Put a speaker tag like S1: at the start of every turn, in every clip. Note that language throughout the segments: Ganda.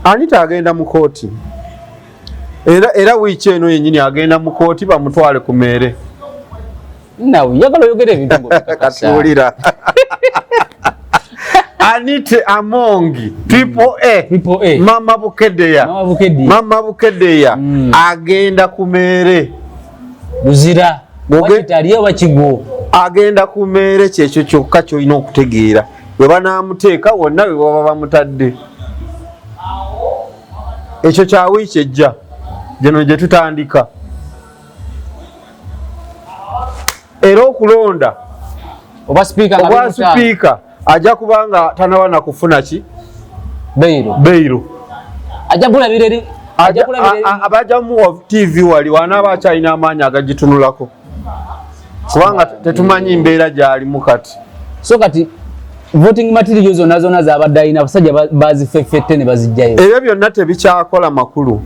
S1: Anita agenda mu kooti. Era wiiki eno yennyini agenda mu kooti bamutwale ku mere.
S2: Nawe yagala yogere ebintu ngo
S1: katuulira. Anita amongi Triple A. Mama Bukedeya. Agenda ku mere.
S2: Luzira. Wakitaliyo wakigo.
S1: Agenda ku mere kyekyo kyokka ky'olina okutegeera. Bwe banaamuteeka wonna bwe baba bamutadde. Ekyo kya wiiki ejja. Gino gye tutandika. Era okulonda
S2: oba
S1: sipiika ajja kubanga tanaba na kufuna ki? Beiro.
S2: Ajja kulabira eri
S1: abajja mu TV wali wanaaba akyalina amaanyi agagitunulako. Kubanga tetumanyi mbeera gy'alimu kati.
S2: So kati voting materials zonna z'abadde alina abasajja bazifeffette ne bazijjayo.
S1: Ebyo byonna tebikyakola makulu.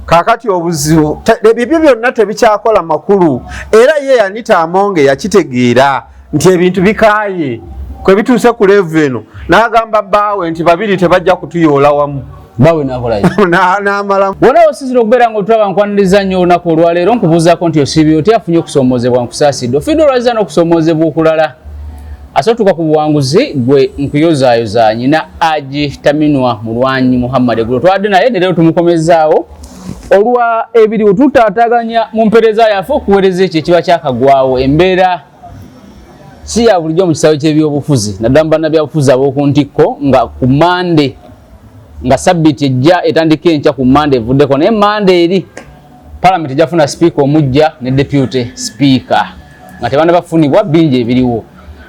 S1: Kakati obuzibu ebyo byonna tebikyakola makulu. Era ye Anita Amonge yakitegeera nti ebintu bikaaye kwe bituuse ku level eno n'agamba bbaawe nti babiri tebajja kutuyoola wamu.
S2: Bawe nakolayo
S1: n'amala
S2: wona osizira okubeera ng'otulaba nkwaniriza nnyo olunaku olwaleero nkubuuzaako nti osiibye otya afunye okusoomozebwa nkusaasidde ofiidde olwaziza n'okusoomozebwa okulala asootuka ku buwanguzi gwe nkuyozaayoza nyina Aji Taminwa mulwanyi Muhammad Eggulo twadde naye ne leero tumukomezaawo olwa ebiriwo tutaataganya mu mpeereza yaffe okuweereza ekyo ekiba kyakagwawo embeera si ya bulijjo mu kisaawe ky'ebyobufuzi naddala mu bannabyabufuzi ab'oku ntikko nga ku Mande nga sabbiiti ejja etandika enkya ku Mande evuddeko naye Mande eri Parliament ejjafuna sipiika omujja ne deputy speaker nga tebanna bafunibwa bingi ebiriwo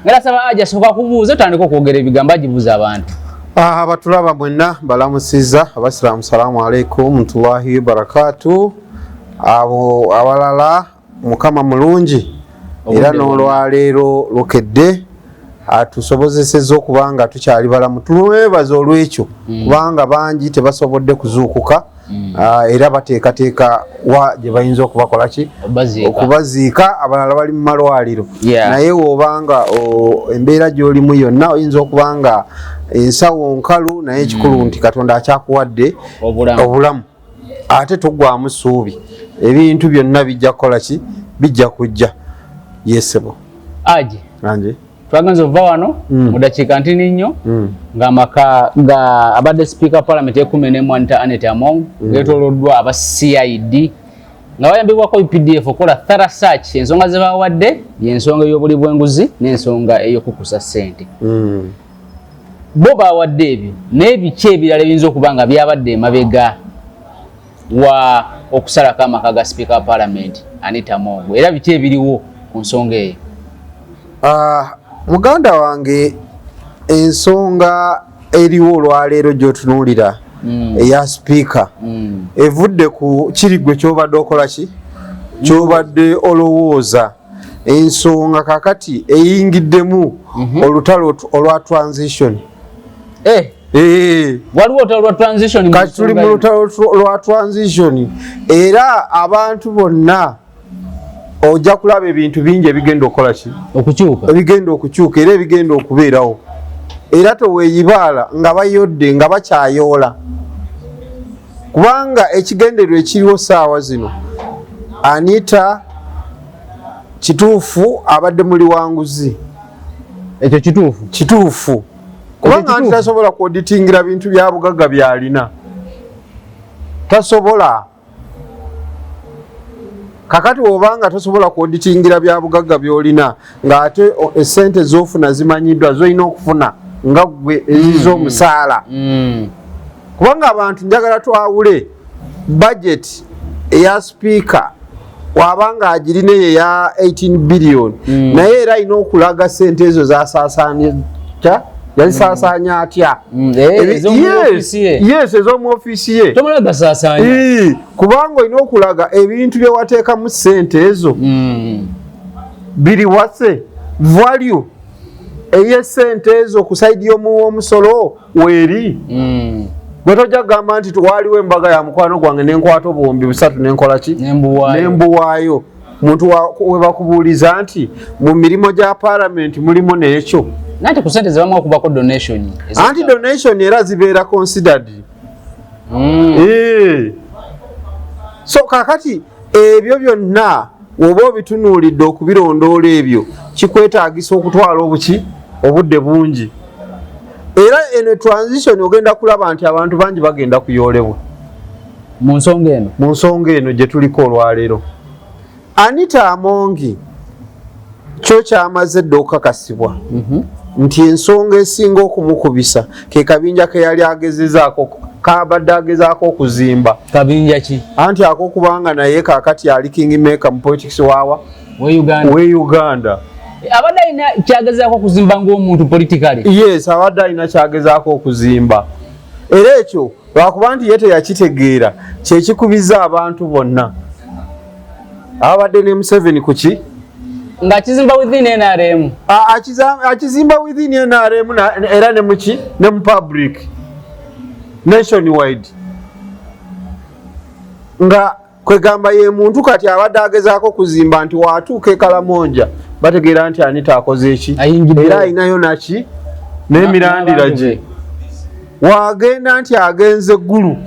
S2: ngera saba Aji asooka kubuuza tandika okwogera ebigambo agibuuza abantu.
S1: Abatulaba mwenna balamusizza abasiraamu salaamu alaikum mtullahi wa barakatuh. Abo awalala mukama mulungi era n'olwaleero lukedde atusobozesezza okubanga tukyali balamu tulwebaza olw'ekyo kubanga bangi tebasobodde kuzuukuka era bateekateeka wa gye bayinza okubakola ki okubaziika abalala bali mu malwaliro naye w'obanga embeera gy'olimu yonna oyinza okubanga ensawo nkalu naye ekikulu nti Katonda akyakuwadde obulamu ate toggwamu ssuubi ebintu byonna bijja kukola ki bijja kujja yesebo
S2: Aji
S1: anje
S2: twaganza ova wano mu dakiika ntini nnyo ng'amaka ga abadde sipiika Parliament e11 Anita Amonge geetooloddwa aba CID nga bayambibwako UPDF okola thorough search ensonga ze bawadde y'ensonga ey'obuli bw'enguzi n'ensonga ey'okukusa ssente. Bo bawadde ebyo n'ebiki ebirala ebiyinza okuba nga byabadde emabega wa okusalako amaka ga sipiika Parliament Anita Amonge era biki ebiriwo ku nsonga eyo?
S1: Muganda wange ensonga eriwo olwaleero gy'otunuulira eya sipiika evudde ku kirigwe ky'obadde okola ki ky'obadde olowooza ensonga kakati eyingiddemu olutalo olwa transition.
S2: Waliwo olutalo lwa transition
S1: kati tuli mu lutalo lwa transition era abantu bonna ojja kulaba ebintu bingi ebigenda okukola ki ebigenda okukyuka era ebigenda okubeerawo era toweeyibaala nga bayodde nga bakyayoola kubanga ekigendererwa ekiriwo saawa zino Anita kituufu abadde muli wanguzi
S2: ekyo
S1: kituufu kubanga Anita tasobola kuoditingira bintu bya bugagga byalina tasobola kakati wobanga tosobola kuoditingira bya bugagga byolina ng'ate esente z'ofuna zimanyiddwa z'olina okufuna nga gwe ez'omusaala kubanga abantu njagala twawule budget eya sipiika wabanga agirina eyo eya 18 billion naye era alina okulaga sente ezo zasaasaanya yalisaasaanya atya ez'omu ofiisi ye kubanga olina okulaga ebintu bye wateekamu ssente ezo biri wase value ey'essente ezo ku sayidi y'omusolo weeri gwe tojja kugamba nti waliwo embaga ya mukwano gwange nenkwata obuwumbi busatu nenkola ki nembuwaayo muntu we bakubuuliza nti mu mirimu gya Parliament mulimu n'ekyo
S2: nate ku sente zebamu okubako donation
S1: anti donation era zibeera considered so kakati ebyo byonna oba obitunuulidde okubirondoola ebyo kikwetaagisa okutwala obudde bungi era eno transition ogenda kulaba nti abantu bangi bagenda kuyoolebwa
S2: mu nsonga eno gye tuliko olwaleero. Anita Amongi kyo kyamaze dde okukakasibwa nti ensonga esinga okumukubisa ke kabinja ke yali agezezaako kabadde agezaako okuzimba. Kabinja ki?
S1: Anti akokubanga naye kaakati ali kingmaker mu politics waawa we Uganda.
S2: Abadde alina kyagezaako okuzimba ng'omuntu politically.
S1: Yes, abadde alina kyagezaako okuzimba. Era ekyo lwakuba nti ye teyakitegeera kyekikubiza abantu bonna. Abadde ne Museveni kuki?
S2: Nga kizimba within NRM.
S1: Akizimba within NRM era ne muki? Ne mu public. Nationwide. Nga kwegamba ye muntu kati abadde agezaako kuzimba nti watuuka Kalamonja bategeera nti Anita akoze eki era ayinayo naki n'emirandira gye wagenda nti agenze eggulu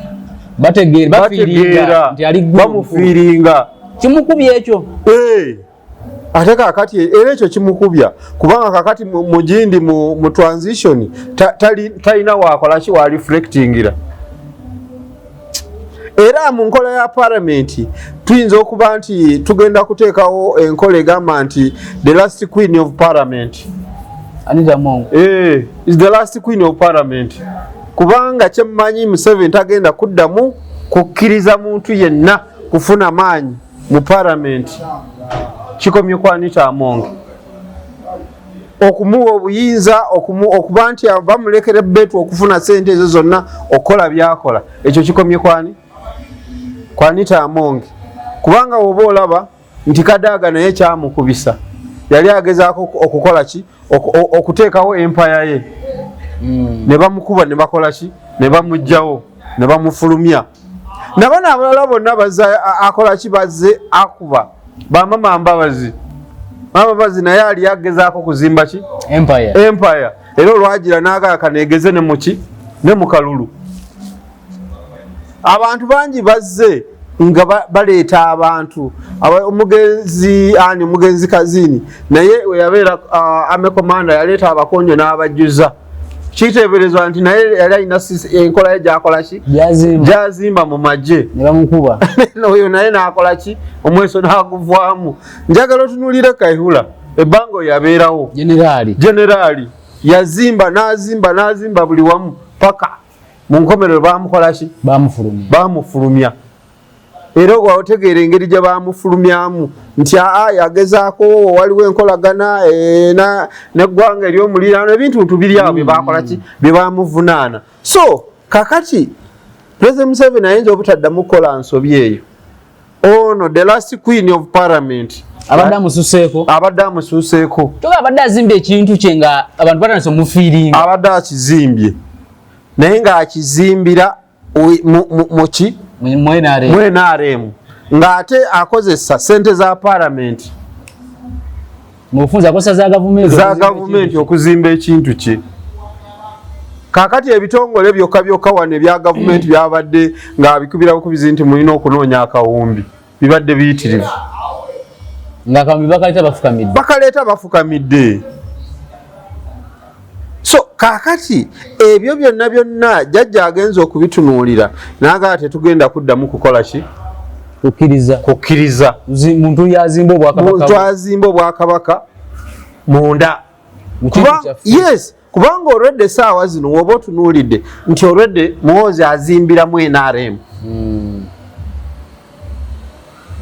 S2: bategeera nti ali
S1: bamufiiringa
S2: kimukubya ekyo
S1: ate kakati era ekyo kimukubya kubanga kakati mugindi mu transition talina wakola ki wa reflectingira. Era mu nkola ya parliament tuyinza okuba nti tugenda kuteekawo enkola egamba nti the last queen of parliament.
S2: Anita Amongi
S1: is the last queen of parliament kubanga kyemmanyi Museveni tagenda kuddamu kukkiriza muntu yenna kufuna maanyi mu parliament. Kikomye kwa Anita Amongi okumuwa obuyinza okuba nti bamulekera betu okufuna sente ezo zonna okukola byakola. Ekyo kikomye kwani kwa Anita Amongi kubanga oba olaba nti Kadaga naye kyamukubisa yali agezaako okukola ki okuteekawo empire ye ne bamukuba ne bakola ki ne bamugjawo ne bamufulumya. Nabana abalala bonna bazza akola ki bazze akuba bamama Mbabazi naye ali agezaako kuzimba ki empire era olwagira n'agaaka negeze ne muki ne mu kalulu. Abantu bangi bazze nga baleeta abantu omugenzi kazini naye yabeera ame komanda yaleeta abakonjo n'abajjuza kiteeberezwa nti naye yali alina enkola ye gyakola ki gyazimba mu magye
S2: ne bamukuba
S1: oyo naye n'akola ki omweso n'aguvaamu. Njagala otunuulire Kaihura ebbanga oyo yabeerawo generali yazimba n'azimba buli wamu paka mu nkomerero bamukola ki bamufulumya. Era otegeera engeri gye bamufulumyamu nti yagezaako waliwo enkolagana n'eggwanga ery'omuliraano ebintu biri awo bye bakola ki bye bamuvunaana. So kakati President Museveni ayinza obutaddamu kukola nsobi eyo. Ono the last queen of parliament
S2: abadde amusuuseeko toga abadde azimbye ekintu kye nga abantu batandise omufiiringa. Abadde
S1: akizimbye naye ng'akizimbira muki mu NRM ng'ate akozesa sente za parliament
S2: mu bufunza akozesa za gavumenti
S1: okuzimba ekintu kye. Kakati ebitongole byokka wano ebya gavumenti byabadde ng'abikubira bukubizi nti mulina okunoonya akawumbi bibadde biyitirivu
S2: ng'akawumbi
S1: bakaleeta bafukamidde. So kakati ebyo byonna jjajja agenza okubitunuulira n'agaa tetugenda kuddamu kukola ki kukkiriza
S2: muntu
S1: azimba obwakabaka munda kubanga olwedde essaawa zino woba otunuulidde nti olwedde Muhoozi azimbira mu NRM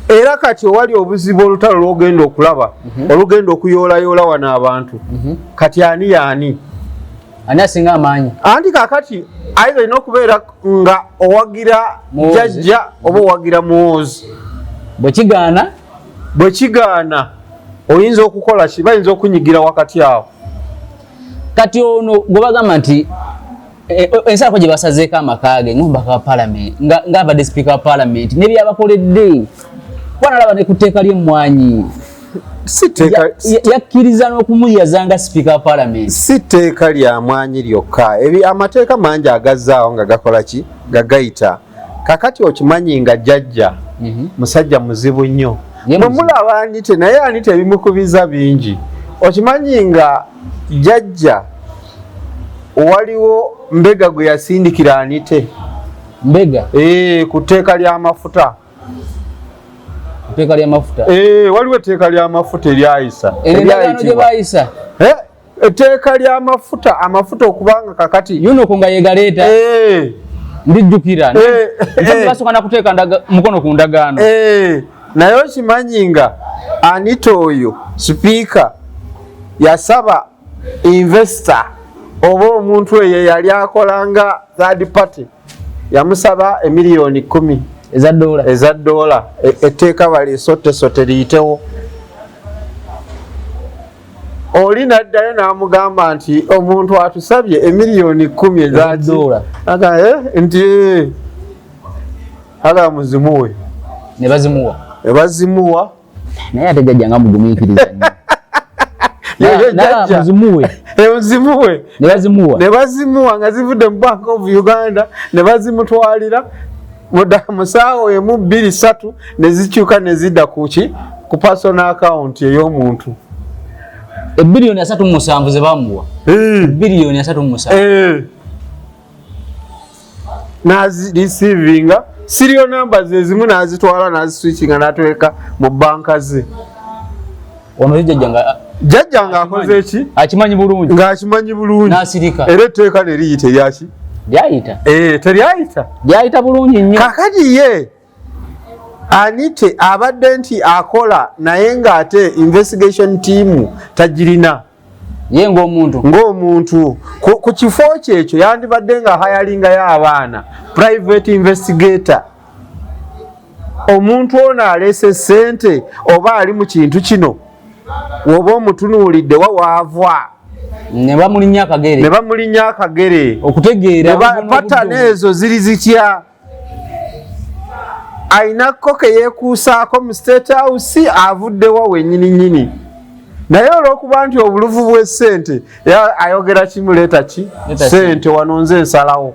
S1: era kati owali obuzibu olutalo lw'ogenda okulaba olugenda okuyoolayoola wano abantu kati ani yaani
S2: asinga amaanyi.
S1: Anti kakati ayinza olina okubeera nga owagira jjajja oba owagira Muhoozi. Bwe kigaana oyinza okukola ki bayinza okunyigira wakati awo.
S2: Kati ono gwe bagamba nti ensalako gye basazeeko amaka ge ng'omubaka wa parliament ng'abadde speaker wa parliament ne byabakoledde wanalaba ne ku tteeka ly'emmwanyi yakkiriza n'okumuyazanga speaker of parliament.
S1: Si tteeka lya mwanyi lyokka, amateeka mangi agazzaawo nga gakola ki gagayita. Kakati okimanyi nga jjajja musajja muzibu nnyo. Bwe mulaba Anita naye Anita ebimukubiza bingi. Okimanyi nga jjajja waliwo mbega gwe yasindikira Anita.
S2: Mbega?
S1: Ku tteeka ly'amafuta.
S2: Tteeka ly'amafuta?
S1: Waliwo etteeka ly'amafuta eryayisa.
S2: Endagaano gye baayisa?
S1: Etteeka ly'amafuta, amafuta okubanga kakati.
S2: Yuno ko nga yegaleeta? Ndijjukira. Basooka na kuteeka mukono ku ndagaano.
S1: Naye okimanyi nga Anita oyo sipiika yasaba investor oba omuntu eyo yali akolanga third party yamusaba emiliyoni 10 eza dola etteeka balisotte liyitewo. Oli naddayo n'amugamba nti omuntu atusabye emiliyoni 10 eza dola nti aga muzimuwe.
S2: Ne bazimuwa naye ate jjajja nga mugumiikiriza
S1: ne bazimuwa nga zivudde mu Bank of Uganda ne bazimutwalira musaawo emu 2-3 ne zikyuka ne zidda ku personal account ey'omuntu.
S2: Ebbiliyoni 37 ze bamuwa. Ebbiliyoni 37.
S1: Receiving serial numbers ezimu n'azitwala n'aziswitchinga n'atweka mu banka ze.
S2: Ono
S1: jjajja nga akoze eki?
S2: Akimanyi bulungi.
S1: Ng'akimanyi bulungi.
S2: N'asirika.
S1: Era etteeka ne liyita eryaki?
S2: Lyayita.
S1: Teryayita.
S2: Lyayita bulungi nnyo.
S1: Kakati ye Anita abadde nti akola naye ng'ate investigation team tagirina.
S2: Ye
S1: ng'omuntu ku kifo kyekyo yandibadde nga hayalingayo abaana private investigator. Omuntu ono aleese ssente oba ali mu kintu kino oba omutunuulidde wawaavwa
S2: ne bamulinnya akagere okutegeera
S1: patana ezo ziri zitya. Aynako ke yeekuusaako mu State House avuddewo wennyini. Naye olw'okuba nti obuluvu bw'essente ayogera kimuleeta ki? Ssente wano nze nsalawo.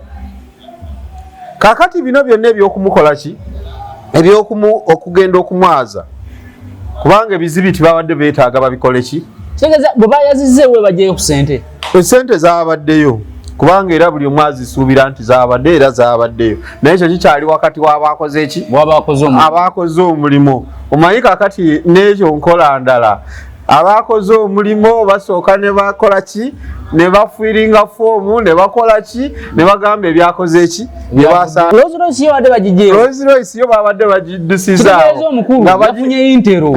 S1: Kakati bino byonna ebyokumukola ki? Okugenda okumwaza. Kubanga ebizibiti babadde beetaaga babikole ki?
S2: Bwe bayazizze we bajjeyo ku ssente?
S1: Essente zaabaddeyo. Kubanga era buli omwazi isuubira nti zaabadde era zaabaddeyo. Naye ekyo kikyali wakati w'abaakoze eki? Abaakoze omulimo. Omanyi kakati n'ekyo nkola ndala. Abaakoze omulimo basooka ne bakola ki? Ne bafiringa foomu ne bakola ki? Ne bagamba ebyakoze eki? Rolls Royce yo babadde bagiddusizaawo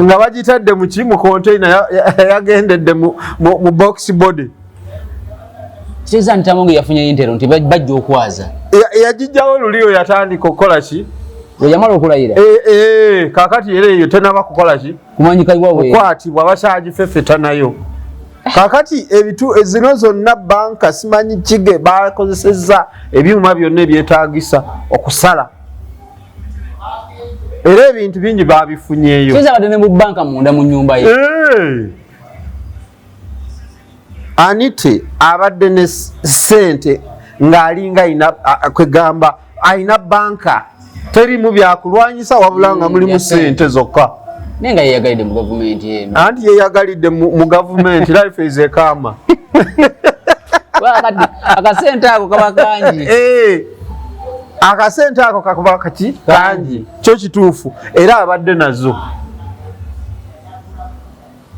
S1: nga bagitadde mu ki? Mu container yagendedde mu box body.
S2: Kisa ntamongo yafunye intero nti bajja okwaza.
S1: Yagijjawo luliyo yatandika okukola ki?
S2: Yamala okulayira.
S1: Kakati era eyo tenaba kukola ki?
S2: Kumanyikibwa bwe.
S1: Kwatibwa bakyagifefeta nayo. Kakati ebitu ezino zonna banka simanyi kige bakozesezza ebyuma byonna ebyetaagisa okusala. Era ebintu bingi babifunyeeyo.
S2: Kisa badde ne mu banka munda mu nnyumba ye.
S1: Anita abadde ne ssente ng'alinga kwegamba ayina banka terimu byakulwanyisa wabula nga mulimu ssente zokka.
S2: Nenga yeyagalidde mu gavumenti eno.
S1: Anti yeyagalidde mu gavumenti life is a karma.
S2: Akasente ako kaba kangi.
S1: Akasente ako kakuba kaki? Kangi. Kyo kituufu. Era abadde nazo.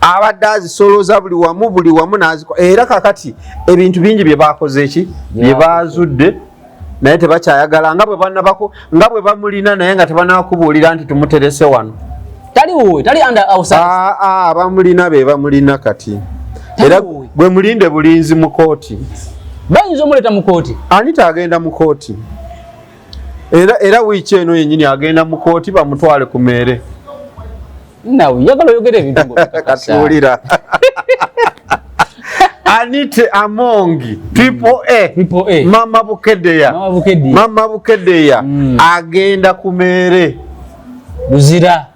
S1: Abadde azisolooza buli wamu n'azikola. Era kakati ebintu bingi bye baakoze eki? Bye baazudde naye tebakyayagala nga bwe bamulina naye nga tebanakubuulira nti tumuterese wano.
S2: Tali under outside.
S1: Bamulina be bamulina kati. Era bwe mulinde bulinzi mu kooti.
S2: Bayinza omuleeta mu kooti.
S1: Anita agenda mu kooti. Era wiiki eno yennyini agenda mu kooti bamutwale ku meere.
S2: Nawe yagala oyogera ebintu
S1: katuulira. Anita among triple A. Mama Bukedeya agenda ku meere.
S2: Luzira.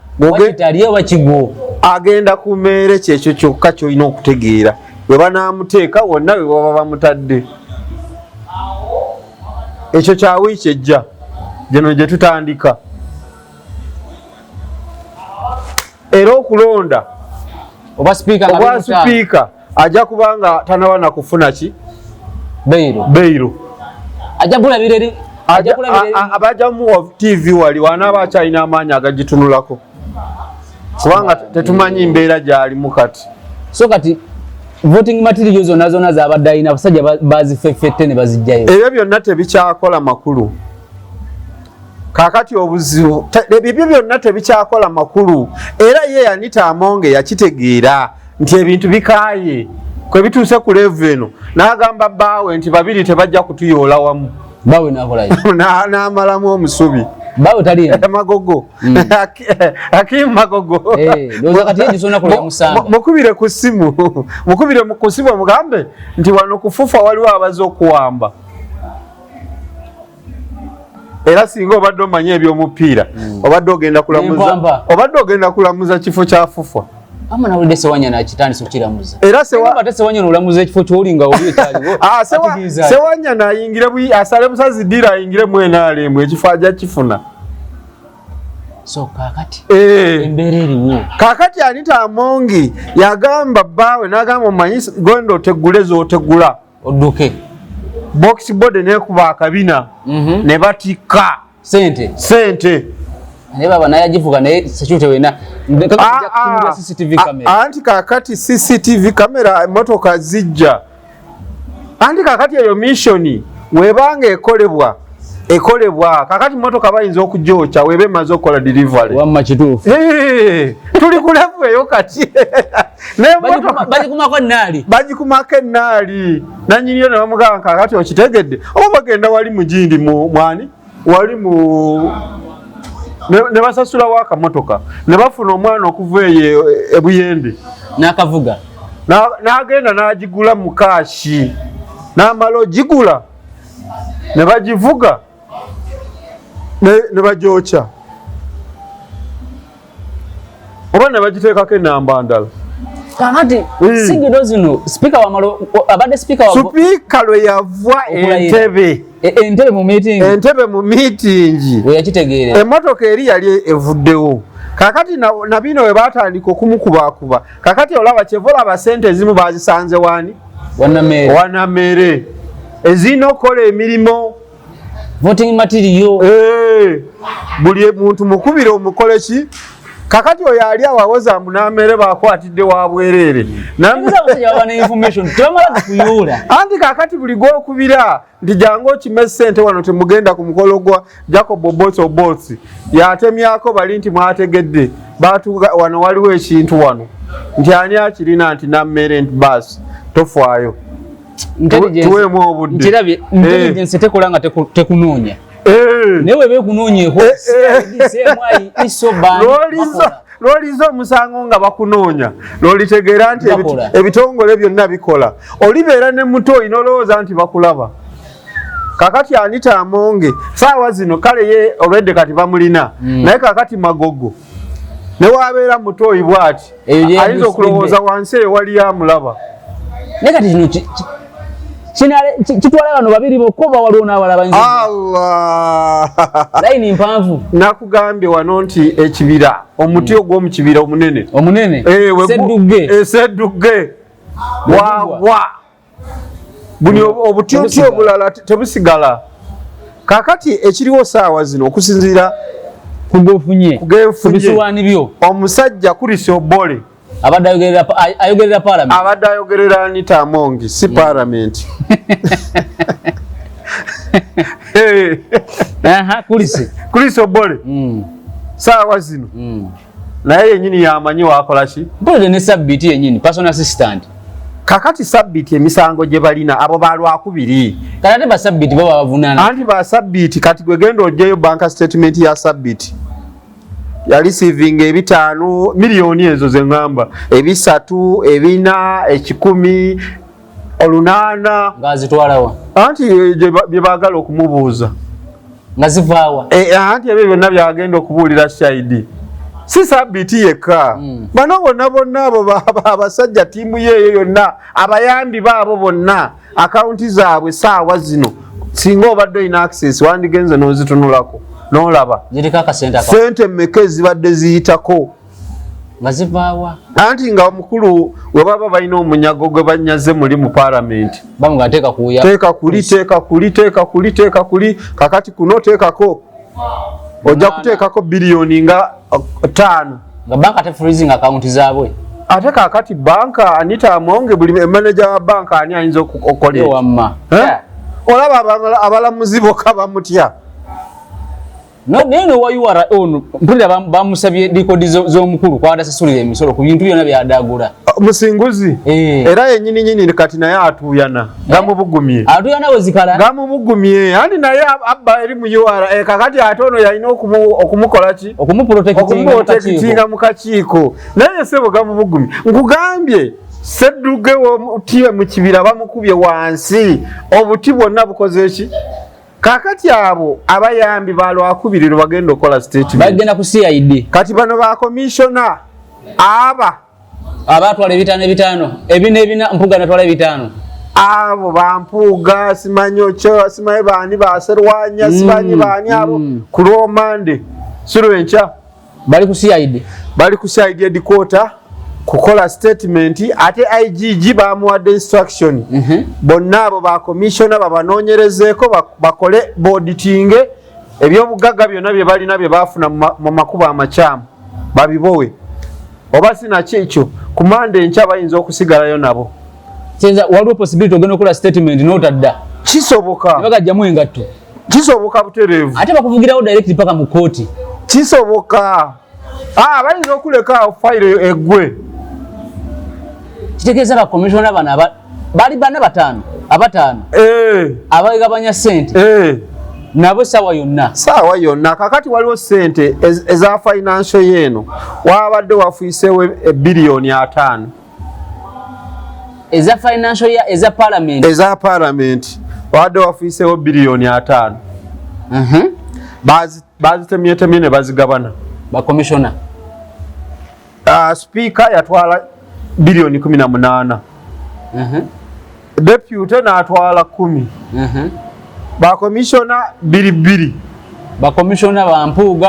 S2: Aliyo wa KIGO.
S1: agenda ku mmere kyekyo kyokka kyolina okutegeera we banaamuteeka wonna we baba bamutadde. Ekyo kya wiiki ejja gino gye tutandika. Era okulonda
S2: oba
S1: sipiika ajja kubanga tanaba na kufuna ki beiro
S2: ajja kulabira eri
S1: abajja mu TV wali wanaaba akyalina amaanyi agagitunulako kubanga tetumanyi mbeera gy'alimu kati.
S2: So kati voting materials zonna zabadde alina abasajja bazifeffette ne bazijjayo.
S1: Ebyo byonna tebikyakola makulu. Kakati obuzibu ebyo byonna tebikyakola makulu. Era ye Anita Amonge yakitegeera nti ebintu bikaaye kwe bituuse ku level eno n'agamba bbaawe nti babiri tebajja kutuyoola wamu.
S2: Bawe nakolayo
S1: n'amalamu omusubi.
S2: Bawe tali
S1: magogo Hakim magogo
S2: ndoza kati ejisona kola musanga
S1: mukubire ku simu mukubire ku simu mugambe nti wano kufufa waliwo abazo kuwamba. Era singa obadde omanye ebyomupiira obadde ogenda kulamuza kifo kya fufa.
S2: Ama na ulide sewanya na kitandisa okiramuza.
S1: Era
S2: sewanya nolamuza ekifo kyolinga oli ekyaliwo.
S1: Sewanya na yingire bwi asale musazi dira yingire mwenale mwe ekifo ajja kifuna.
S2: So kakati embera eriwo.
S1: Kakati Anita Amonge yagamba bbaawe n'agamba omanyisi gondo otegulezo otegula
S2: odduke
S1: box board nekuba akabina ne batika sente
S2: ne baba naye agivuga naye security wena CCTV camera.
S1: Anti kakati CCTV camera motoka zijja. Anti kakati eyo mission webanga ekolebwa kakati motoka bayinza okujoocha webe mazo kola delivery
S2: wamma kituufu
S1: tuli kulevu eyo kati ne motoka bagikumako ennaali nanyiniyo ne bamugamba kakati okitegedde oba bagenda wali mujindi mwani wali mu ne basasula waka motoka ne bafuna omwana okuva eyo ebuyende
S2: n'akavuga
S1: n'agenda n'agigula mu kaashi n'amala ogigula ne bagivuga ne bajoocha oba ne bagiteekako enamba ndala.
S2: Kakati sigiro zino speaker wamalo abadde speaker
S1: lwe yavwa entebe mu meeting
S2: we yakitegeera
S1: emotoka eri yali evuddewo. Kakati na bino we batandika okumukubakuba kakati olaba kyevola abasente ezimu bazisanze wani wanamere ezina okola emirimu
S2: voting material
S1: buli muntu mukubire omukole ki. Kakati oyo ali awawoza munamere bakwatidde wa bwerere anti kakati buli gwokubira nti jangu okime ssente wano temugenda ku mukolo gwa Jacob Obots yatemyako bali nti mwategedde batuga wano waliwo ekintu wano nti ani akirina nti nammere nti basi tofaayo tuwemu obudde
S2: intelligence tekola nga tekunoonya newe bekunonyeeko
S1: lwoliza omusango nga bakunoonya lwolitegeera nti ebitongole byonna bikola olibeera ne muto inolowooza nti bakulaba. Kakati Anita Amonge saawa zino kale ye olwedde kati bamulina naye kakati magogo ne wabeera mutoyi bwati ayinza okulowooza wansi ewali amulaba
S2: naye kati kino kitwala bano babiri bokkoba waliwo n'abalaba
S1: Allah
S2: layini mpanvu
S1: nakugambye wano nti ekibira omuti ogw'omu kibira omunene seddugge wagwa buni obuti obulala tebusigala. Kakati ekiriwo saawa zino okusinziira
S2: kugefunye
S1: omusajja Kulisi Obole
S2: abadde ayogerera parliament
S1: abadde ayogerera Anita Amonge si parliament Kulisi Obole saawa zino naye yenyini yamanyi wakola ki
S2: mpulire ne Sabbiti yenyini personal assistant.
S1: Kakati Sabbiti emisango gye balina abo balwakubiri
S2: kati ba Sabbiti baba bavunana
S1: anti ba Sabbiti kati gwe genda oggyeyo bank statement ya Sabbiti yali receiving ebitaano miliyoni ezo zengamba ebisatu ebina ekikumi olunana
S2: ngazitwalawa
S1: anti bye bagala okumubuuza
S2: ngazivaawa
S1: anti ebyo byonna byagenda okubuulira shahidi si sabiti yekka bano bonna abo abasajja tiimu yeeyo yonna abayambi baabo bonna akaunti zaabwe saawa zino singa obadde olina access wandigenze n'ozitunulako n'olaba sente mmeka ezibadde ziyitako
S2: nga zivaawa
S1: anti nga mukulu we baba balina omunyago gwe banyaze muli mu palamenti
S2: bamuga teeka
S1: kuli kakati kuno teekako ojja kuteekako biliyoni nga 5
S2: nga banka te freezing account zaabwe
S1: ate kakati banka Anita Amonge buli manager wa banka ani ayinza okukolera
S2: wamma
S1: olaba abalamuzi bokka bamutya
S2: neno wa URA ono mpulira bamusabye dikodi z'omukulu kwada sasulira emisolo ku bintu byonna byadagula
S1: musinguzi era yennyini nyini kati naye atuyana gamubugumye
S2: atuyana wezikala
S1: gamubugumye andi naye abba eri mu URA kakati atono yalina okumukola ki okumuprotektinga mu kakiiko naye sebo gamubugumye nkugambye sedduge otiwe mu kibira bamukubye wansi obuti bwonna bukoze ki kakati abo abayambi balwakubiriro bagenda okola statement
S2: bagenda ku CID
S1: kati bano ba commissioner
S2: abatwala ebitano ebina mpuga natwala ebitano
S1: abo bampuga simanyo kyo simaye bani baserwanya simanyi bani abo ku Romande Sirwencha
S2: bali ku CID headquarter kukola statement ate IGG bamuwadde instruction bonna abo ba commissioner babanonyerezeko bakole auditing ebyobugagga byonna bye balina bye bafuna mu makuba amakyamu babibowe oba sina kyekyo kumanda enkya bayinza okusigalayo nabo kyenza waliwo possibility ogenda okukola statement n'otadda
S1: kisoboka
S2: bagajjamu engatto
S1: kisoboka butereevu
S2: ate bakuvugirawo direct paka mu kooti
S1: kisoboka bayinza okuleka file eggwe
S2: kitegeeza ba commissioner bana bali bana batano abagabanya sente nabo sawa yonna kakati waliwo sente eza financial yeno wabadde wafuisewo billion 5 eza financial ya eza parliament
S1: wabadde wafuisewo billion 5 bazitemyetemye ne bazigabana
S2: ba commissioner
S1: speaker yatwala billion 18 deputy n'atwala 10 ba commissioner biri
S2: ba commissioner bampuga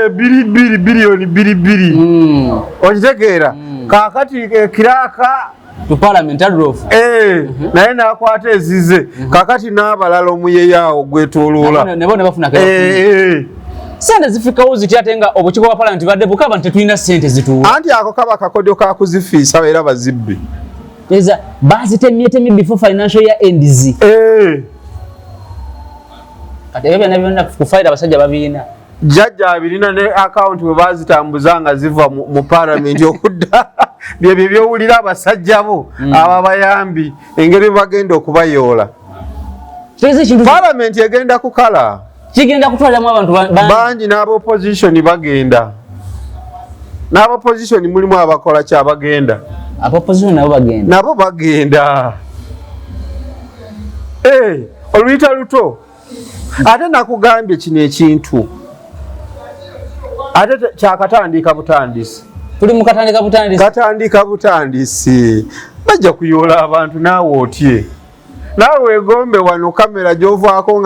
S1: billion 2 okitegeera kakati kiraka
S2: to parliamentary roof
S1: naye nakwata ezize kakati n'abalala omuyeyawo gwetoloola
S2: nebo ne bafuna sente zifikawo zitya ate nga obukiiko bwa parliament badde bukaba nti tetulina sente zituwa
S1: anti ako kaba kakodyo kakuzifiisa era bazibbe
S2: eza bazitemyetemye before financial year ends kati ebyo byonna kufaira abasajja babiina
S1: jjajja abirina ne account we bazitambuza nga ziva mu parliament okudda byebyo byowulira abasajja bo ababayambi engeri bagenda okubayoola parliament egenda kukala
S2: kigenda kutwalamu abantu
S1: bangi n'abopposition bagenda n'abopposition mulimu abakola kyabagenda nabo bagenda oluyita luto ate nakugambye kino ekintu ate kyakatandika butandisi
S2: tuli mu
S1: katandika butandisi bajja kuyoola abantu naawe otye naawe wegombe wano kamera gyovaako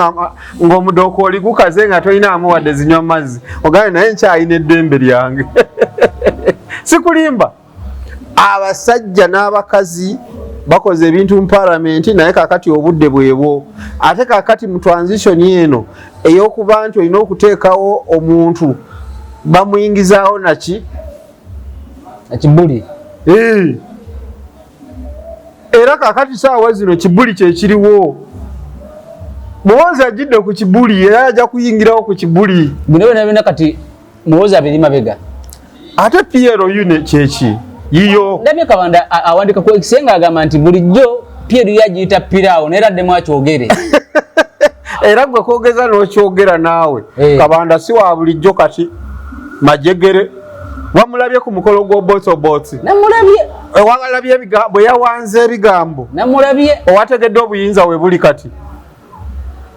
S1: ng'omudooko oli gukaze nga tolina amuwadde zinywa mazzi ogambe naye nkyalina eddembe lyange sikulimba abasajja n'abakazi bakoze ebintu mu palamenti naye kakati obudde bwebwo ate kakati mu transition eno ey'okuba nti olina okuteekawo omuntu bamuyingizaawo naki
S2: ekibuli
S1: era kakati saawa zino kibuli kyekiriwo muwozi ajidde ku kibuli era ajja kuyingirawo ku kibuli
S2: bino kati muwozi abiri mabega
S1: ate PLU kyeki yiyo
S2: ndabye kabanda awandika ku ekisenga agamba nti bulijjo PLU yagiyita piraawo naye addemu akyogere
S1: era gwe kwogeza n'okyogera naawe kabanda si wa bulijjo kati majegere wamulabye ku mukolo gw'obotsobotsi
S2: namulabye
S1: bwe yawanze ebigambo
S2: namulabye
S1: owategedde obuyinza we buli kati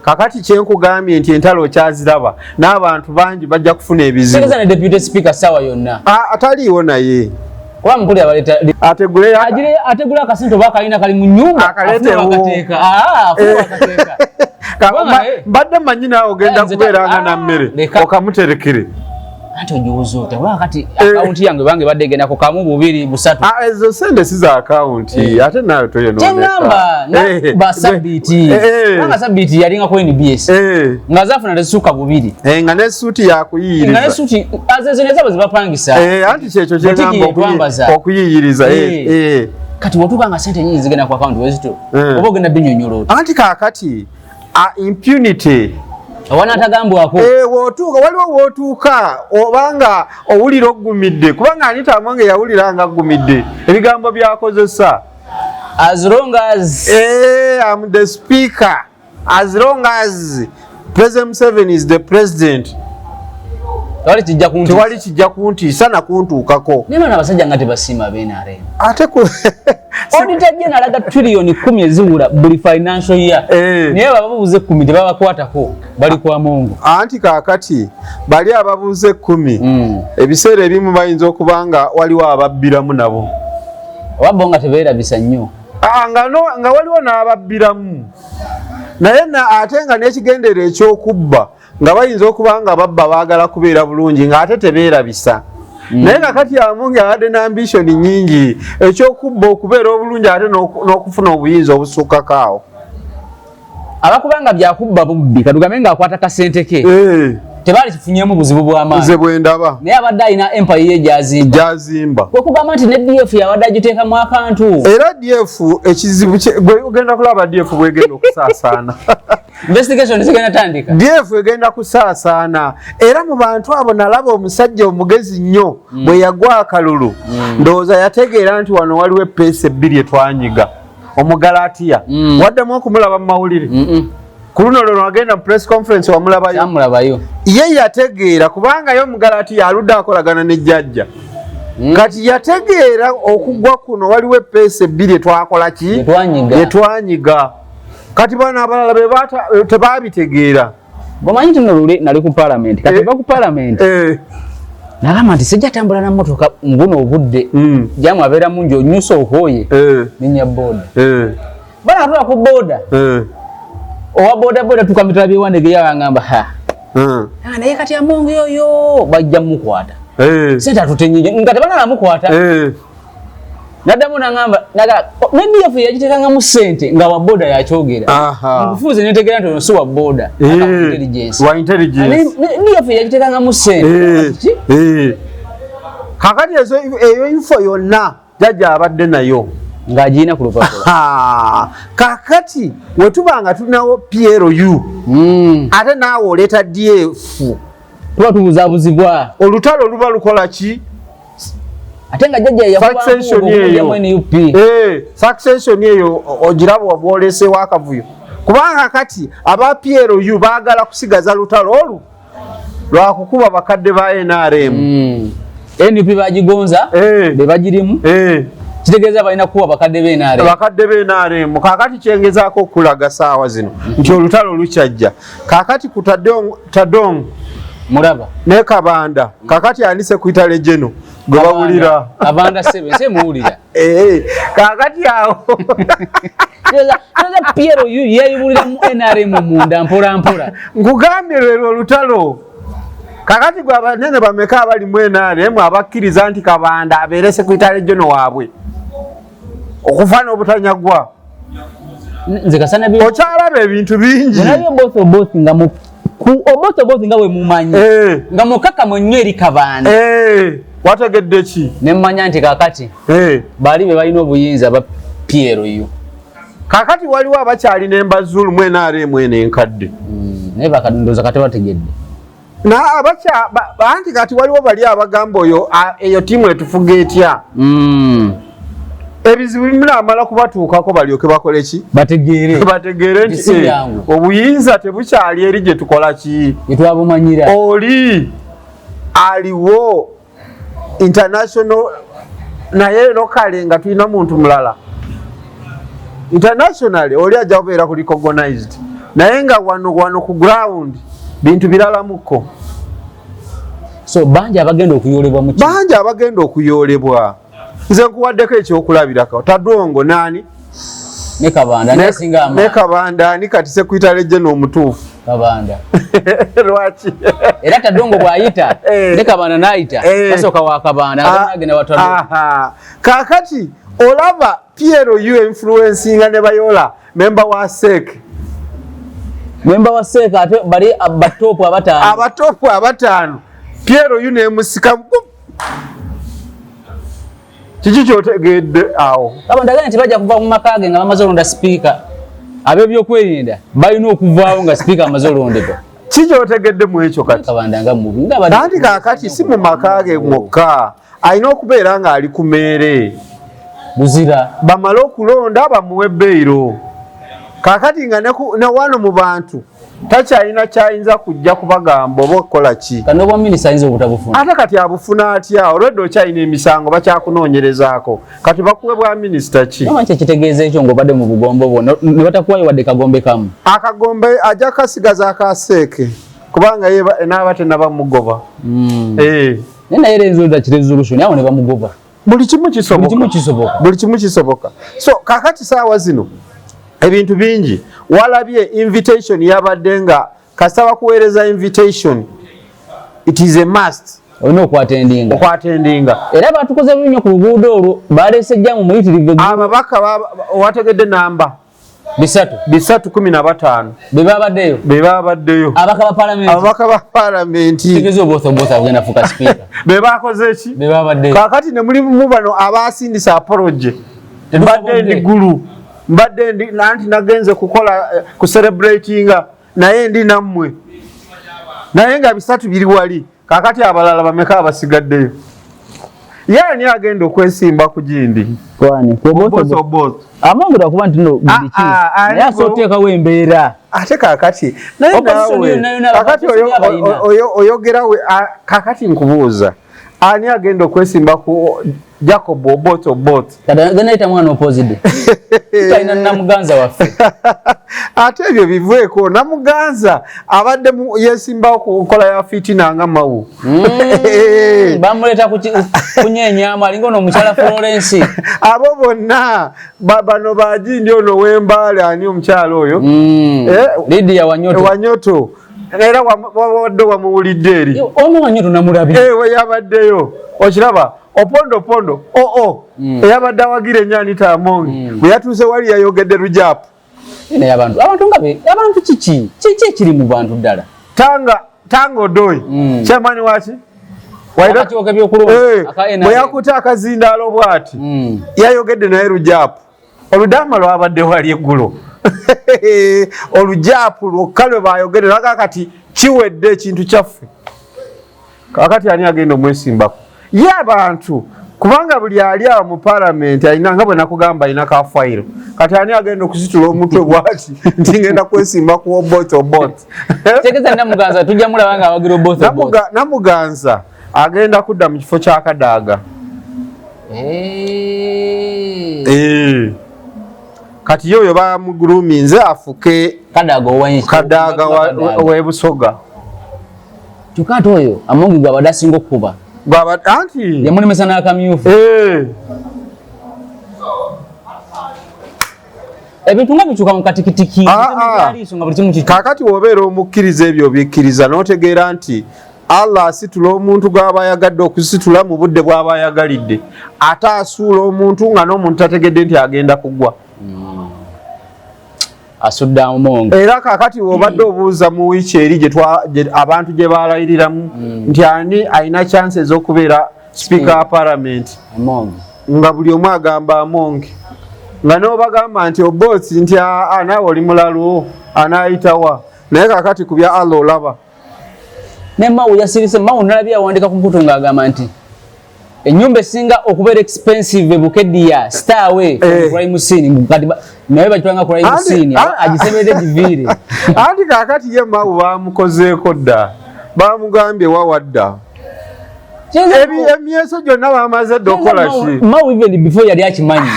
S1: kakati kyenkugambye nti entalo kyaziraba n'abantu bangi bajja kufuna ebizibu.
S2: Segeza ne deputy speaker Essaawa Yonna.
S1: Ataliiwo naye.
S2: Wa mpuli abaleta ategula akasente oba kalina kali mu nyumba
S1: akaletewo
S2: akateeka. Akateeka.
S1: Mbadde manyi naawe ogenda kubeeranga na mmere okamuterekere.
S2: Anti ojuuza ota wakati akaunti yange bange badde genda ku kamu 2 3.
S1: Ezo sente si za akaunti ate nawe toyonooneka.
S2: Kyengamba ba sabiti. Nanga sabiti yalinga ku NBS. Nga zafuna tesuuka 2.
S1: Nga ne suuti yakuyiyiriza.
S2: Nga ne suuti azezene zabo zibapangisa.
S1: Anti kyekyo kyengamba okuyiyiriza.
S2: Kati wotukanga sente nyingi zigenda ku akaunti wezito. Oba ogenda binyonyolo.
S1: Anti kakati impunity
S2: Wana tagambwako.
S1: Wotuuka waliwo wotuuka obanga owulira oggumidde kubanga Anita Amonge yawuliranga aggumidde ebigambo byakozesa.
S2: As long as
S1: I'm the speaker, as long as President Museveni is the president, tewali kijja kuntiisa na kuntuukako.
S2: Nema n'abasajja nga tebasiima beenare.
S1: Ate ku
S2: Auditor General alaga trillion 10 eziwula buli financial year. Naye bababuuze 10 tebabakwatako bali kwa Mungu. Anti
S1: kaakati bali ababuuze 10 ebiseera ebimu bayinza okubanga waliwo ababbiramu nabo.
S2: Wabbo nga tebeerabisa nnyo.
S1: Nga waliwo n'ababbiramu. Naye ate nga n'ekigendera ekyokubba nga bayinza okubanga babba baagala kubeera bulungi nga ate tebeerabisa. Naye kakati Amonge abadde n'ambition nyingi ekyokubba okubeera obulungi ate n'okufuna obuyinza obusukkakaawo.
S2: Abakubanga byakubba bubbi kadugambe ng'akwata kasente ke tebaali kifunyemu buzibu bw'amaanyi.
S1: Nze bwe ndaba.
S2: Naye abadde alina empire ye gyazimba. Kwekugamba nti ne DF yabadde agiteeka mu akantu.
S1: Era DF ekizibu gwe ogenda kulaba DF bwegenda okusaasaana.
S2: Investigation zigenda tandika.
S1: DF egenda kusaasaana. Era mu bantu abo nalaba omusajja omugezi nnyo bwe yagwa akalulu. Ndowooza yategeera nti wano waliwo epeesa 2 etwanyiga. Omugalaatiya. Waddemu okumulaba mu mawulire. Ku luno lwe agenda mu press conference wamulabayo.
S2: Amulabayo.
S1: Ye yategeera kubanga yo Omugalaatiya aludde akolagana ne jjajja. Kati yategeera okugwa kuno waliwo epeesa 2 twakola ki? Etwanyiga. Kati bana abalala be tebabitegeera.
S2: Bomanyi tuno nali ku parliament. Kati ba ku parliament. Nagamba nti sijja tambula na motoka mbuno obudde. Jamu abeera mungi onyusa okwoye. Ninya boda. Bana atula ku boda. Owa boda tukamitala byewanege yabangamba ha. Naye kati Amonge yoyo bajja mukwata. Sente atutenyije nga tebana namukwata. Nadamu nangamba NDF yagitekanga mu sente nga wa boda yakyogera. Nkufuuze netegera nti onosi wa boda.
S1: Wa intelligence.
S2: NDF yagitekanga mu sente.
S1: Kakati eyo info yonna jajja abadde nayo.
S2: Ng'agiina ku lupapula.
S1: Kakati wetubanga tulinawo PLU. Ate naawe oleeta DF.
S2: Tuba tubuzaabuzibwa.
S1: Olutalo luba lukola ki?
S2: Ate nga jjajja yakubamu UP.
S1: Succession eyo ogiraba wabwolesewo akavuyo. Kubanga kati aba PLU baagala kusigaza lutalo olwo lwakukuba bakadde ba NRM.
S2: NUP bagigonza be bagirimu. Kitegeeza balina kuwa bakadde b'NRM. Bakadde
S1: b'NRM. Kakati kyengezaako okulaga saawa zino nti olutalo lukyajja. Kakati ku Tadong
S2: mulaba
S1: ne Kabanda. Kakati anise ku itale jeno gwe bawulira.
S2: Kabanda 7 se muwulira.
S1: Kakati awo.
S2: Yoza PLU yeyubulira mu NRM munda mpola.
S1: Nkugambye lwero olutalo. Kakati gwe abanene bameka abali mu NRM abakkiriza nti Kabanda abeere sekretary general waabwe. Okufana obutanyagwa.
S2: Nze kasana bi.
S1: Okyalaba ebintu bingi.
S2: Nabyo both nga mu oboth nga we mumanyi. Nga mukaka mwenye eri Kabanda.
S1: Wategedde ki?
S2: Ne mmanya nti kakati. Bali be balina obuyinza ba PLU.
S1: Kakati waliwo abakyali n'embazulu mu NRM enkadde.
S2: Naye bakadondoza kate bategedde.
S1: Na abacha anti kati waliwo bali abagamba eyo timu etufuga etya. Ebizibu bimira amala kubatuukako balyoke bakole ki? Bategeere nti obuyinza tebukyali eri gye tukola ki?
S2: Etwabumanyira.
S1: Oli aliwo international naye lokale nga tulina muntu mulala. Internationally oli ajja kubeera ku recognized. naye nga wano ku ground bintu biralamuko.
S2: So bangi abagenda okuyolebwa mu kibuga.
S1: Bangi abagenda okuyolebwa. Nze nkuwaddeko ekyokulabirako. Tadongo nani?
S2: Ne Kabanda nasinga ama.
S1: Ne Kabanda ni kati sekuyita lejje n'omutuufu.
S2: Kabanda.
S1: Lwaki?
S2: Era Tadongo bw'ayita ne Kabanda n'ayita basooka wa Kabanda agenda wa Tadongo.
S1: Kaakati olaba Piero you influencing ne Bayola member wa SEC.
S2: Member wa SEC ate bali abatopu abatano.
S1: Abatopu abatano. Piero you ne musika. Kiki kyotegedde awo.
S2: Kabanda gani tibajja kuva mu makage nga bamaze olonda speaker. Abe byokwerinda balina okuvaawo nga speaker amaze olondebwa.
S1: Kiki kyotegedde mu ekyo kati?
S2: Kabanda nga mubi.
S1: Kandi kaakati si mu makage mwokka. Alina okubeera nga ali ku meere.
S2: Luzira.
S1: Bamala okulonda bamuwe bbeiro. Kaakati nga ne wano mu bantu takyalina kyayinza kujja kubagamba oba okukola ki.
S2: Kano bwa minisita ayinza obutabufuna.
S1: Ate kati abufuna atya olwedde okyalina emisango bakyakunoonyerezaako. Kati bakuwe bwa minisita ki?
S2: Namanyi ekitegeeza ekyo ng'obadde mu bugombo bwo ne batakuwayo wadde kagombe kamu.
S1: Akagombe ajja kasigaza akaseeke kubanga ye n'aba tennabamugoba.
S2: Naye naye era resolution awo ne bamugoba.
S1: Buli kimu kisoboka. So kaakati saawa zino ebintu bingi walabye invitation yabadde nga kasaba kuweereza invitation. It is a must.
S2: Olina okwatendinga. Era batukoze binyo ku luguudo olwo baleese ejjamu muyitirivu.
S1: Ababaka wategedde namba 315 be babaddeyo. Ababaka ba parliament.
S2: Tegezo both agenda fuka speaker.
S1: Be bakoze ki?
S2: Be babaddeyo.
S1: Kakati ne muli mu bano abasindisa apology. Mbadde ndi gulu. Mbadde ndi nanti nagenze kukola ku celebratinga naye ndi nammwe. Naye nga bisatu biri wali. Kakati abalala bameka abasigaddeyo. Yani agenda okwesimba ku gindi.
S2: Kwani
S1: both.
S2: Amangu da kuba ntino bidiki. Ya soteka wembeera.
S1: Ate kakati naye kakati oyogera we kakati nkubuuza. Ani agenda okwesimba ku Jacob both.
S2: Kadana ita mwana opposite. Taina namuganza waffe.
S1: Ate ebyo biveeko namuganza abadde yesimba okukola ya fitina nga mawu.
S2: Bamuleta kunyenyama alinga ono omukyala Florence.
S1: Abo bonna bano bajindi ono wembale ani omukyala oyo.
S2: Lydia
S1: Wanyoto. Era wadde wamuwulidde eri.
S2: Ono Wanyoto namulabye.
S1: We yabaddeyo. Okiraba opondo eyabadde awagira ennyo Anita Amongi bwe yatuuse wali yayogedde Rujapu.
S2: Abantu kiki ekiri mu bantu ddala?
S1: Tanga Odoi kyamaanyi waki? Bwe yakuta akazindaalo bw'ati yayogedde naye Rujapu. Oludama lwabadde wali eggulo. Olujapu lwokka lwe bayogedde naga kati kiwedde ekintu kyaffe. Kakati ani agenda omwesimbako? Ye abantu kubanga buli ali awo mu parliament alina nga bwe nakugamba alina ka file. Kati ani agenda okusitula omutwe bwati nti ngenda kwesimba ku both.
S2: Tegeza namuganza tujja mulaba nga awagira both.
S1: Namuganza agenda kudda mu kifo kya Kadaaga. Kati yoyo bamuguluminze afuke Kadaaga w'Ebusoga.
S2: Kyokka oyo Amongi gwe abadde asinga okukuba.
S1: Anti
S2: yamulemesa n'akamyufu. Ebintu nga bikyuka mu katikitiki.
S1: Kakati wobeera omukkiriza ebyo obikkiriza n'otegeera nti Allah asitula omuntu gw'aba ayagadde okusitula mu budde bw'aba ayagalidde. Ate asuula omuntu nga n'omuntu tategedde nti agenda kugwa.
S2: Asudda Amongi.
S1: Era kakati wobadde obuuza mu wiiki eri abantu gye baalayiriramu nti ani alina chance ez'okubeera speaker wa parliament. Nga buli omu agamba Amongi. Nga n'obagamba nti oboosi nti naawe oli mulalu anaayitawa. Naye kakati ku bya Allah olaba.
S2: Ne Mawu yasirise Mawu nalabye yawandika ku mputo ng'agamba nti enyumba esinga okubeera expensive Bukeddia Starway crime scene naye bakitwanga crime scene agisemedde diviire.
S1: Anti kakati ye Mawu bamukozeeko dda bamugambye wawadda emyeso gyonna bamaze dda okola ki.
S2: Mawu even before yali akimanyi.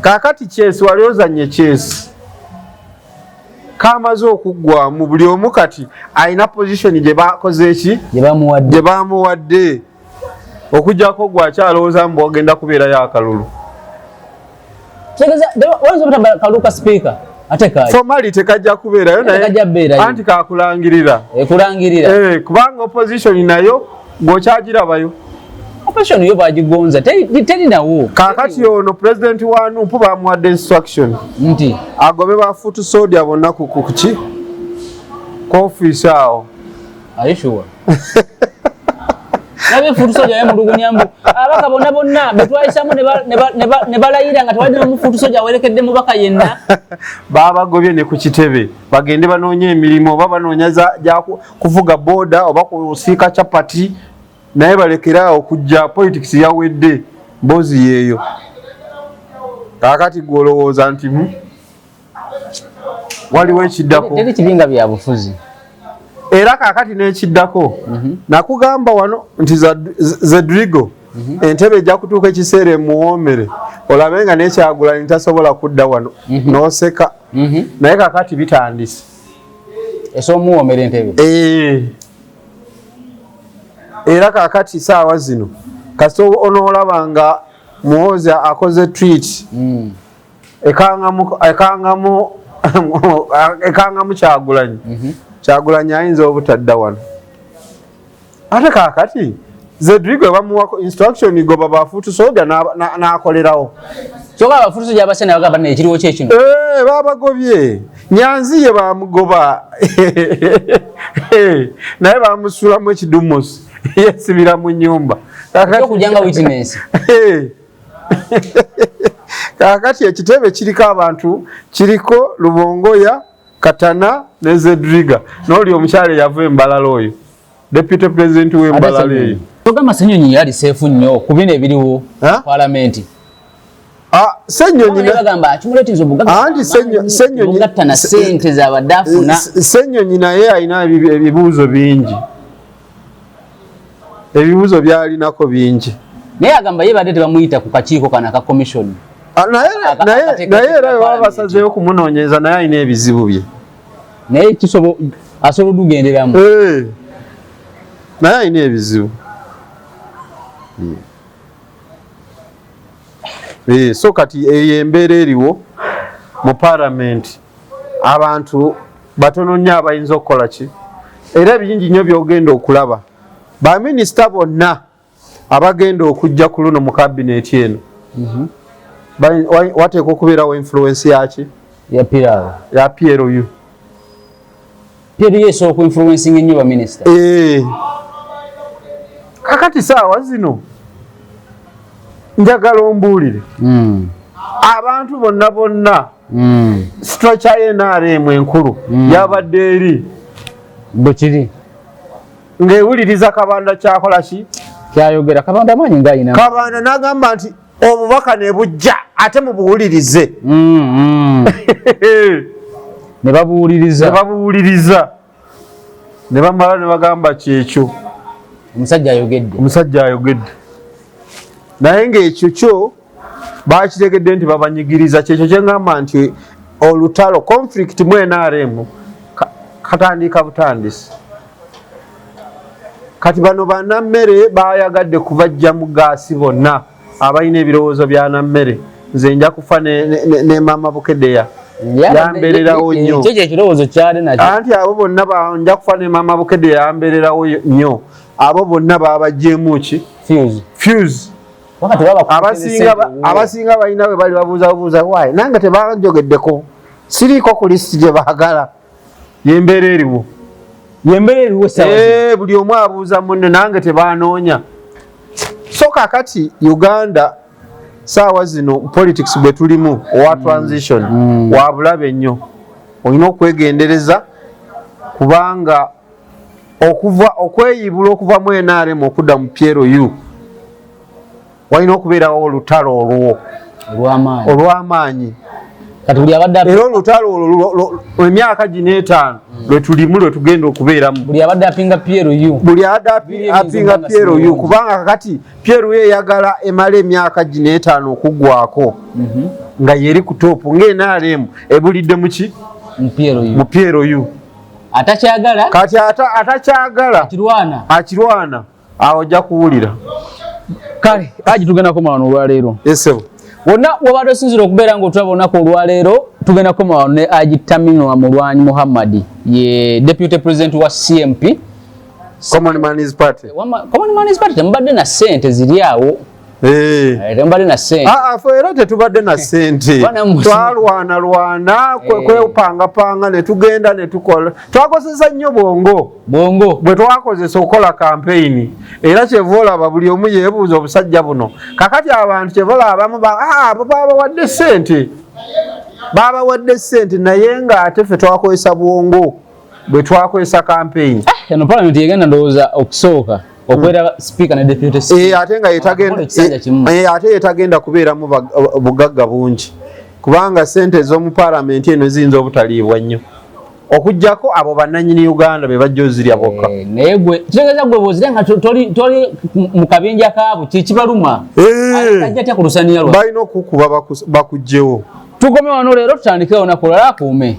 S1: Kakati Chess wali ozanye Chess kamaze okuggwamu buli omu kati alina position gye bakoze eki gye bamuwadde okujjako gwakyalowooza mbu ogenda kubeerayo akalulu formali tekajja kubeerayo naye anti kakulangirira kubanga opposition nayo ng'okyagirabayo
S2: opposition yo bagigonza teri nawo
S1: kakati ono president wa NUP bamuwadde instruction
S2: nti
S1: agobe ba foot soldier bonna kuki office awo
S2: ayishuwa nabe foot soldier yamulugunyambu abaka bonna betwayisamu ne balayira nga tewali mu foot soldier werekedde mu baka yenna
S1: babagobye ne ku kitebe bagende banoonye emirimu oba banoonyaza kuvuga boda oba kusiika chapati naye balekera okujja politics yawedde mbozi yeeyo kakati gwolowooza nti waliwo ekiddako
S2: teri kibinga bya bufuzi
S1: era kakati n'ekiddako nakugamba wano nti Zedrigo entebe ejja kutuuka ekiseera emuwoomere olabe nga n'Ekyagulanyi tasobola kudda wano n'oseka naye kakati bitandise
S2: esoomuwoomera entebe
S1: era kakati saawa zino kasi onoolaba nga Muhoozi akoze tweet ekangamu Kyagulanyi Kyagulanyi ayinza obutadda wano ate kakati Zedrigo bamuwako instruction goba bafutu soja n'akolerawo
S2: kyokka abafutu soja abasene bagamba nekiriwo kyekino
S1: babagobye Nyanzi ye bamugoba naye bamusulamu ekidumusi yesibira mu nnyumba
S2: okujanga witness
S1: kakati ekitebe kiriko abantu kiriko Lubongoya Katana ne Zedriga n'oli omukyale yava Embalala oyo deputy president w'Embalala eyo
S2: ogamba Ssenyonyi yali seefu nnyo ku bino ebiriwo parliament
S1: Ssenyonyi
S2: bagamba akimuleeteza obugatta na ssente z'abadde afuna
S1: Ssenyonyi naye alina ebibuuzo bingi ebibuuzo byalinako bingi
S2: naye agamba ye badde tebamuyita ku kakiiko kana ka commission
S1: naye era baba basazeeyo okumunoonyeza naye alina ebizibu bye
S2: naye asobola odugenderamu
S1: naye alina ebizibu so kati eyo embeera eriwo mu parliament abantu batono nnyo abayinza okukola ki era bingi nnyo byogenda okulaba baminisita bonna abagenda okujja ku luno mu kabineeti eno wateeka okubeerawo influence yaki ya PLU
S2: yesobola ku influencing ennyo baminisita
S1: kakati saawa zino njagala ombuulire abantu bonna structure y'NRM enkulu yabadde eri
S2: bwekiri
S1: ng'ewuliriza Kabanda kyakola ki
S2: kyayogera Kabanda amanyi ng'ayina
S1: Kabanda n'agamba nti obubaka ne bujja ate mubuwulirize
S2: ne babuwuliriza
S1: ne bamala ne bagamba kyekyo
S2: omusajja ayogedde
S1: naye ng'ekyo kyo bakitegedde nti babanyigiriza kyekyo kyengamba nti olutalo conflict mu NRM katandika butandisi kati bano bannammere bayagadde kubajja mu gaasi bonna abalina ebirowoozo bya nammere nze nja kufa ne Mama Bukedeya yambererawo nnyo anti abo bonna nja kufa ne Mama Bukedeya yambererawo nnyo abo bonna babajjeemu ki fuse abasinga balina bwe bali babuuzabuuza waaye nange tebanjogeddeko siriiko ku lisiti gye baagala yembeera eriwo buli omu abuuza munne nange tebanoonya so kakati Uganda saawa zino politics bwe tulimu owa transition wabulabe nnyo olina okwegendereza kubanga okweyibula okuva mu NRM okudda mu PLU walina okubeerawo olutalo olwo olw'amaanyi era olutalo olwo emyaka gino 5 lwe tulimu lwe tugenda okubeeramu
S2: buli abadde apinga
S1: PLU kubanga kakati PLU eyagala emala emyaka gino 5 okuggwako nga yeri ku topu ng'NRM ebulidde muki
S2: Mupiero yu atakyagala
S1: kati atakyagala akirwana awo ja kuwulira
S2: kale aji tugenda koma wano olwaleero
S1: esebo
S2: wonna wabadde osinzira okubeera ng'otulaba olunaku olwaleero tugenda koma wano ne Aji Tamino Mulwanyi Muhammad ye deputy president wa CMP
S1: Common Man's Party
S2: temubadde na ssente ziri awo temubadde na ssente
S1: era tetubadde na ssente twalwana kwepangapanga ne tugenda ne tukola twakozesa nnyo bongo bwe twakozesa okukola campaign era kyeva olaba buli omu yeebuuza obusajja buno kakati abantu kyeva olaba abamu babawadde ssente naye ng'ate ffe twakozesa bwongo bwe twakozesa campaign
S2: eno parliament yegenda ndowooza okusooka okwera speaker ne deputy speaker
S1: ate nga yetagenda kubeeramu bugagga bungi kubanga ssente ez'omu parliament eno ziyinza obutaliibwa nnyo okujjako abo bannannyini Uganda be bajja ozirya bokka
S2: naye gwe kitegeeza gwe bw'ozirya nga toli mu kabinja kaabo kikibaluma ajja tya ku lusaniya lwa
S1: balina okukuba bakuggyewo
S2: tukome wano leero tutandikewo naku olala akuume